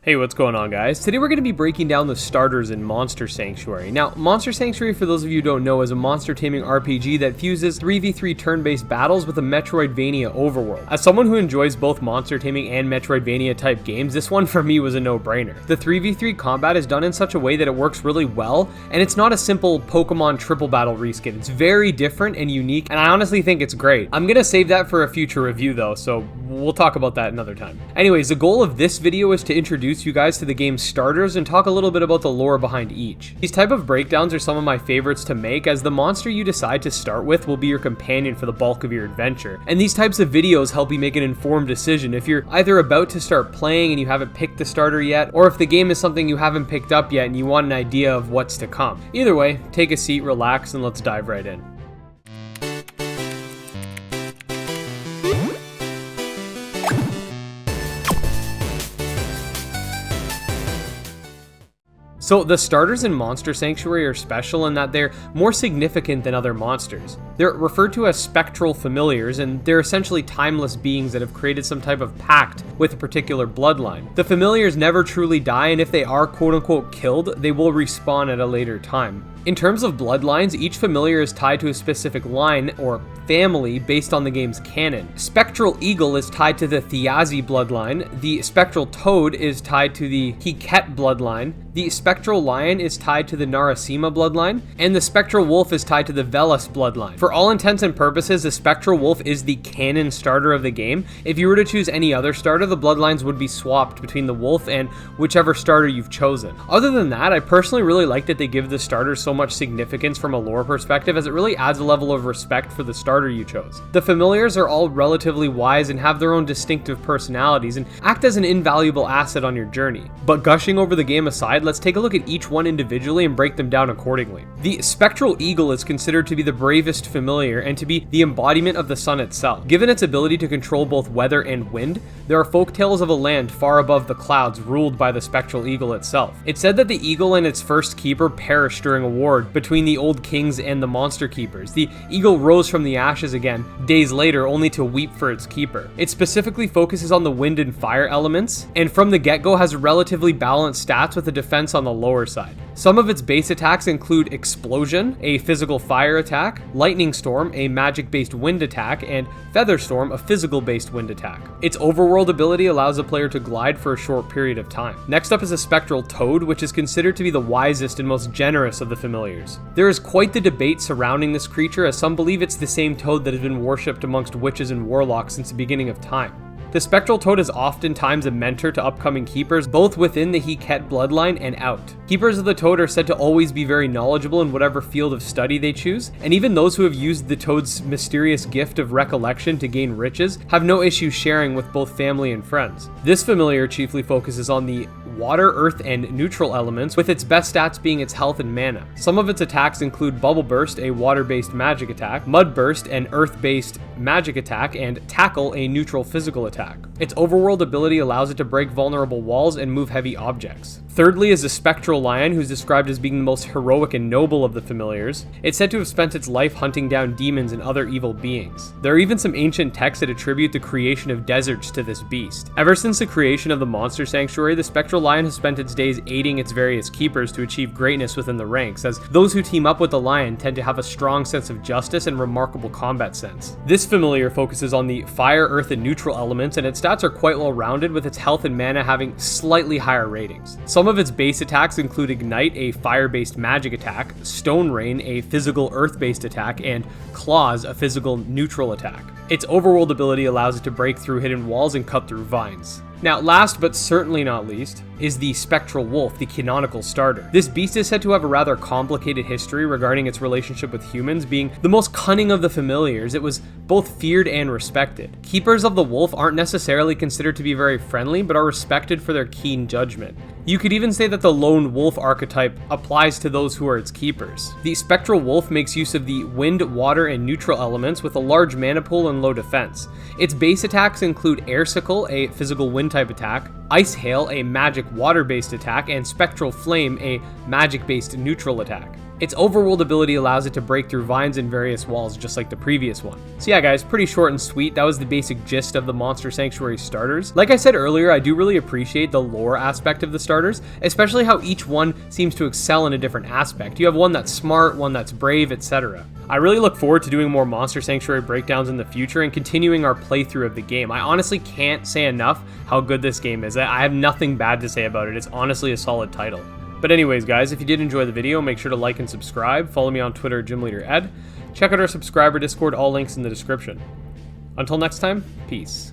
Hey, what's going on, guys? Today we're going to be breaking down the starters in Monster Sanctuary. Now, Monster Sanctuary, for those of you who don't know, is a monster taming RPG that fuses 3v3 turn-based battles with a Metroidvania overworld. As someone who enjoys both monster taming and Metroidvania type games, this one for me was a no-brainer. The 3v3 combat is done in such a way that it works really well, and it's not a simple Pokemon triple battle reskin. It's very different and unique, and I honestly think it's great. I'm going to save that for a future review though, so we'll talk about that another time. Anyways, the goal of this video is to introduce you guys to the game's starters and talk a little bit about the lore behind each. These type of breakdowns are some of my favorites to make, as the monster you decide to start with will be your companion for the bulk of your adventure. And these types of videos help you make an informed decision if you're either about to start playing and you haven't picked the starter yet, or if the game is something you haven't picked up yet and you want an idea of what's to come. Either way, take a seat, relax, and let's dive right in. So the starters in Monster Sanctuary are special in that they're more significant than other monsters. They're referred to as spectral familiars, and they're essentially timeless beings that have created some type of pact with a particular bloodline. The familiars never truly die, and if they are quote-unquote killed, they will respawn at a later time. In terms of bloodlines, each familiar is tied to a specific line or family based on the game's canon. Spectral Eagle is tied to the Thiazi bloodline, the Spectral Toad is tied to the Hiket bloodline, the Spectral Lion is tied to the Narasima bloodline, and the Spectral Wolf is tied to the Velas bloodline. For all intents and purposes, the Spectral Wolf is the canon starter of the game. If you were to choose any other starter, the bloodlines would be swapped between the Wolf and whichever starter you've chosen. Other than that, I personally really like that they give the starters so much significance from a lore perspective, as it really adds a level of respect for the starter you chose. The familiars are all relatively wise and have their own distinctive personalities and act as an invaluable asset on your journey. But gushing over the game aside, let's take a look at each one individually and break them down accordingly. The Spectral Eagle is considered to be the bravest familiar and to be the embodiment of the sun itself. Given its ability to control both weather and wind, there are folktales of a land far above the clouds ruled by the Spectral Eagle itself. It's said that the eagle and its first keeper perished during a war between the old kings and the monster keepers. The eagle rose from the ashes again days later, only to weep for its keeper. It specifically focuses on the wind and fire elements, and from the get-go has relatively balanced stats with a defense on the lower side. Some of its base attacks include Explosion, a physical fire attack, Lightning Storm, a magic-based wind attack, and Feather Storm, a physical-based wind attack. Its overworld ability allows the player to glide for a short period of time. Next up is a Spectral Toad, which is considered to be the wisest and most generous of the familiars. There is quite the debate surrounding this creature, as some believe it's the same toad that has been worshipped amongst witches and warlocks since the beginning of time. The Spectral Toad is oftentimes a mentor to upcoming keepers, both within the Hiket bloodline and out. Keepers of the Toad are said to always be very knowledgeable in whatever field of study they choose, and even those who have used the Toad's mysterious gift of recollection to gain riches have no issue sharing with both family and friends. This familiar chiefly focuses on the water, earth, and neutral elements, with its best stats being its health and mana. Some of its attacks include Bubble Burst, a water-based magic attack, Mud Burst, an earth-based magic attack, and Tackle, a neutral physical attack. Its overworld ability allows it to break vulnerable walls and move heavy objects. Thirdly is the Spectral Lion, who's described as being the most heroic and noble of the familiars. It's said to have spent its life hunting down demons and other evil beings. There are even some ancient texts that attribute the creation of deserts to this beast. Ever since the creation of the Monster Sanctuary, the Spectral Lion has spent its days aiding its various keepers to achieve greatness within the ranks, as those who team up with the lion tend to have a strong sense of justice and remarkable combat sense. This familiar focuses on the fire, earth, and neutral elements, and its stats are quite well rounded, with its health and mana having slightly higher ratings. Some of its base attacks include Ignite, a fire-based magic attack, Stone Rain, a physical earth-based attack, and Claws, a physical neutral attack. Its overworld ability allows it to break through hidden walls and cut through vines. Now, last but certainly not least is the Spectral Wolf, the canonical starter. This beast is said to have a rather complicated history regarding its relationship with humans. Being the most cunning of the familiars, it was both feared and respected. Keepers of the wolf aren't necessarily considered to be very friendly, but are respected for their keen judgment. You could even say that the lone wolf archetype applies to those who are its keepers. The Spectral Wolf makes use of the wind, water, and neutral elements with a large mana pool and low defense. Its base attacks include Airsicle, a physical wind type attack, Ice Hail, a magic water-based attack, and Spectral Flame, a magic-based neutral attack. Its overworld ability allows it to break through vines and various walls just like the previous one. So yeah guys, pretty short and sweet. That was the basic gist of the Monster Sanctuary starters. Like I said earlier, I do really appreciate the lore aspect of the starters, especially how each one seems to excel in a different aspect. You have one that's smart, one that's brave, etc. I really look forward to doing more Monster Sanctuary breakdowns in the future and continuing our playthrough of the game. I honestly can't say enough how good this game is. I have nothing bad to say about it. It's honestly a solid title. But anyways guys, if you did enjoy the video, make sure to like and subscribe. Follow me on Twitter, GymLeaderEd. Check out our subscriber Discord, all links in the description. Until next time, peace.